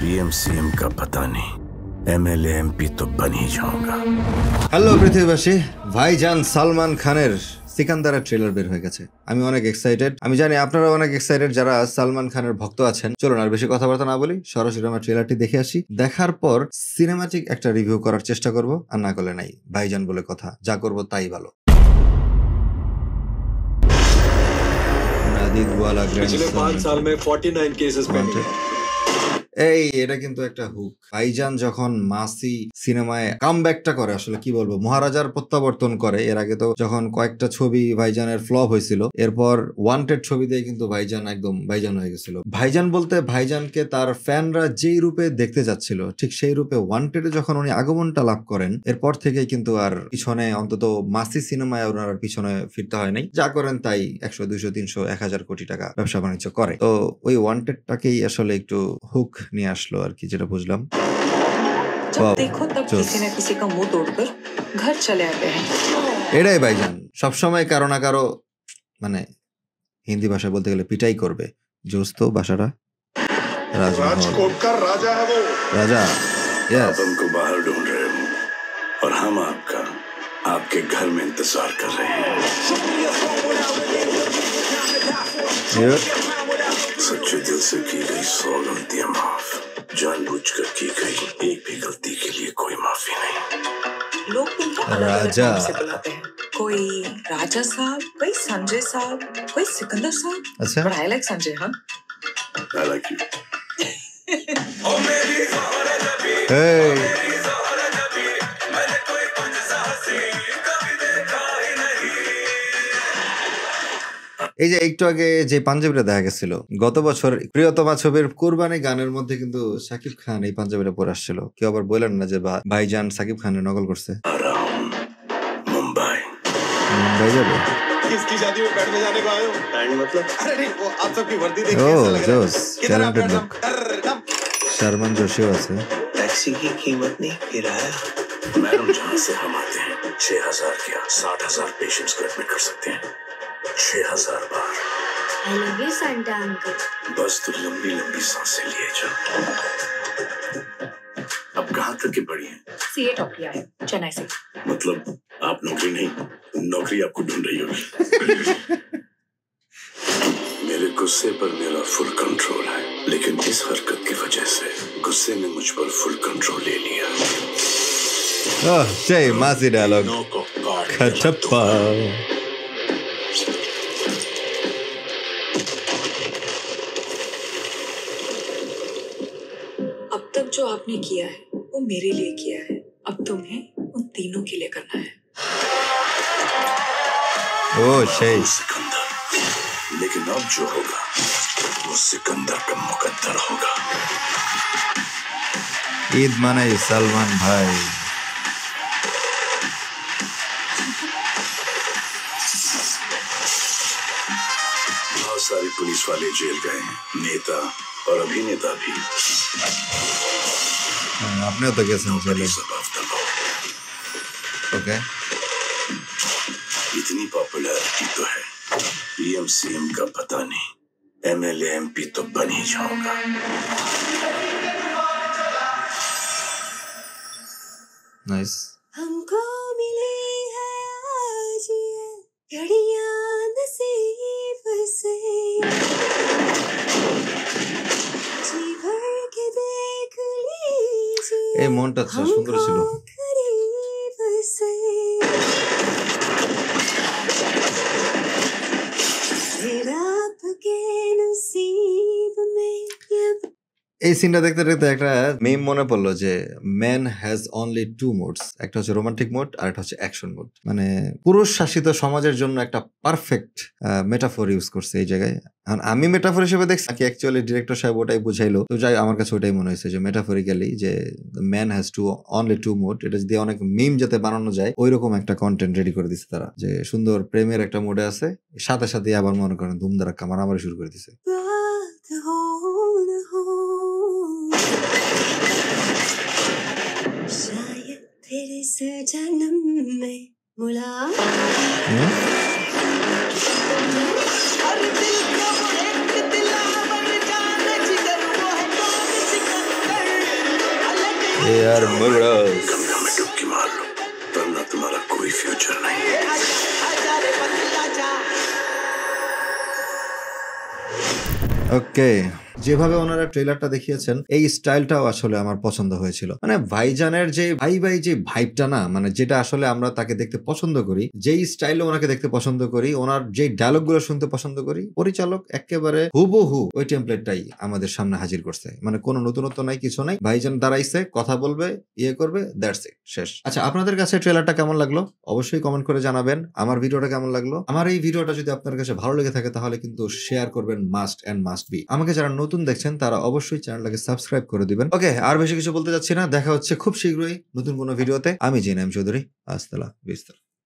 PM CM का पता नहीं, एमएलए एमपी तो बन ही जाऊंगा। হ্যালো পৃথিবীবাসী, ভাইজান সালমান খানের সিকান্দারের ট্রেলার বের হয়ে গেছে। আমি অনেক এক্সাইটেড, আমি জানি আপনারা অনেক এক্সাইটেড যারা সালমান খানের ভক্ত আছেন। চলুন আর বেশি কথাবার্তা না বলি, সরাসরি আমরা ট্রেলারটি দেখে আসি। দেখার পর সিনেমাটিক একটা রিভিউ করার চেষ্টা করব, আর না করলে নাই। ভাইজান বলে কথা, যা করব তাই ভালো। पिछले 5 साल में 49 केसेस पेंडिंग है। এই এটা কিন্তু একটা হুক। ভাইজান যখন মাসি সিনেমায় কামব্যাকটা করে, আসলে কি বলবো, মহারাজার প্রত্যাবর্তন করে। এর আগে তো যখন কয়েকটা ছবি ভাইজানের ফ্লপ হয়েছিল, এরপর ওয়ান্টেড ছবি দিয়ে কিন্তু ভাইজান একদম ভাইজান হয়ে গেছিল। ভাইজান বলতে ভাইজানকে তার ফ্যানরা যেই রূপে দেখতে যাচ্ছিল, ঠিক সেই রূপে ওয়ান্টেডে যখন উনি আগমনটা লাভ করেন, এরপর থেকেই কিন্তু আর পিছনে, অন্তত মাসি সিনেমায় ওনার পিছনে ফিরতে হয় নাই। যা করেন তাই 100, 200, 300, 1000 কোটি টাকা ব্যবসা বাণিজ্য করে। তো ওই ওয়ান্টেডটাকেই আসলে একটু হুক নিয়ে আসলো আর কি, যেটা বুঝলাম। जब देखो तब किसी न किसी का मुंह तोड़कर घर चले आते हैं। এটাই ভাইজান, সবসময় কারো না কারো, মানে হিন্দি ভাষায় বলতে গেলে পিটাই করবে। জোস্ত ভাষাটা राजकोट का राजा है वो। রাজা, आप हमको बाहर ढूंढ रहे हो और हम आपका आपके घर में इंतजार कर रहे हैं। सच्चे दिल से की गई 100 गलतियां माफ, जानबूझकर की गई एक भी गलती के लिए कोई माफी नहीं। लोग तुमको अलग-अलग राजा। नाम से बुलाते हैं। कोई राजा साहब, कोई संजय साहब, कोई सिकंदर साहब। अच्छा। But I like संजय, हाँ? I like you. এই এই যে একটু আগে যে পাঞ্জাবিটা দেখা গেছিল, গত বছর প্রিয়তমা ছবির কুরবানি গানের মধ্যে কিন্তু সাকিব খান এই পাঞ্জাবিটা পরে আসছিল। কেউ আবার বললেন না যে ভাইজান সাকিব খানের নকল করছে? मुंबई মুম্বাই যাবে? किसकी शादी में बैठ में जाने को आए हो? बैंड मतलब अरे नहीं, वो आप सबकी वर्दी देख के ও ऐसा लग रहा জোস, है। किधर आप ট্যালেন্টেড बैठना? লোক। एकदम। শারমান জোশিও আছে। टैक्सी की कीमत नहीं, किराया। मैडम, जहाँ से हम आते हैं 6000 क्या 60,000 पेशेंट्स को एडमिट कर सकते हैं 6000 बार। I love you, Santa uncle. बस तो लंबी लंबी सांसें लिए जाओ। अब कहाँ तक की बढ़ी है? सीए टॉप किया है चेन्नई से। मतलब आप नौकरी नहीं, नौकरी आपको ढूंढ रही होगी। मेरे गुस्से पर मेरा फुल कंट्रोल है, लेकिन इस हरकत की वजह से गुस्से ने मुझ पर फुल कंट्रोल ले लिया। ওহ, সেই মাসি ডায়লগ। नौ को काट के খটপ্পা। अब तक जो आपने किया है वो मेरे लिए किया है, अब तुम्हें उन तीनों के लिए करना है। ও সেই सिकंदर, लेकिन अब जो होगा वो सिकंदर का मुकद्दर होगा। ঈদ মানে সালমান ভাই। बहुत सारे पुलिस वाले जेल गए हैं, नेता और अभिनेता भी। আপনিও তো গেছেন জেলে। जवाब दबाओ। ওকে, इतनी पॉपुलैरिटी तो है, पीएम सीएम का पता नहीं, एमएलए एमपी तो बन ही जाऊंगा। নাইস। हमको मिली है आज ये घड़ियां नसीब से, जी भर के देख लीजिए এই মনটা সুন্দর ছিল। हमको करीब से। तेरा आपके नसीब में ये এই সিনটা দেখতে দেখতে একটা মিম মনে পড়লো যে ম্যান হ্যাজ অনলি 2 মোডস, একটা হচ্ছে রোমান্টিক মোড আর একটা হচ্ছে অ্যাকশন মোড। মানে পুরুষ শাসিত সমাজের জন্য একটা পারফেক্ট মেটাফোর ইউজ করছে এই জায়গায়। আমি মেটাফোর হিসেবে দেখছি, নাকি অ্যাকচুয়ালি ডিরেক্টর সাহেব ওটাই বুঝাইলো, তো যাই আমার কাছে ওটাই মনে হয়েছে যে মেটাফোরিক্যালি যে ম্যান হ্যাজ অনলি 2 মোড, এটা যদি অনেক মিম যাতে বানানো যায় ওইরকম একটা কন্টেন্ট রেডি করে দিচ্ছে তারা, যে সুন্দর প্রেমের একটা মোডে আছে, সাথে সাথে আবার মনে করেন ধুমধারাক্কা মারামারি শুরু করে দিছে। बात हो न हो, शायद फिर इस जन्म में मुलाकात। यार मुगड़स गंगा में डुबकी मार लो, वरना तुम्हारा कोई फ्यूचर नहीं। ওকে, যেভাবে ওনারা ট্রেলারটা দেখিয়েছেন এই স্টাইলটাও আসলে আমার পছন্দ হয়েছিল। মানে ভাইজানের যে ভাই যে ভাইবটা না, মানে যেটা আসলে আমরা তাকে দেখতে পছন্দ করি, যেই স্টাইলে ওনাকে দেখতে পছন্দ করি, ওনার যে ডায়লগ গুলো শুনতে পছন্দ করি, পরিচালক একেবারে হুবহু ওই টেমপ্লেটটাই আমাদের সামনে হাজির করছে। মানে কোনো নতুনত্ব নাই, কিছু নাই, ভাইজান দাঁড়াইছে, কথা বলবে, ইয়ে করবে, দ্যাটস ইট, শেষ। আচ্ছা, আপনাদের কাছে ট্রেলারটা কেমন লাগলো অবশ্যই কমেন্ট করে জানাবেন। আমার ভিডিওটা কেমন লাগলো, আমার এই ভিডিওটা যদি আপনার কাছে ভালো লেগে থাকে তাহলে কিন্তু শেয়ার করবেন, মাস্ট এন্ড মাস্ট বি। আমাকে যারা নতুন দেখছেন তারা অবশ্যই চ্যানেলটাকে সাবস্ক্রাইব করে দিবেন। ওকে, আর বেশি কিছু বলতে যাচ্ছি না, দেখা হচ্ছে খুব শীঘ্রই নতুন কোনো ভিডিওতে। আমি জিনাম চৌধুরী, আসসালাম বিস্তার।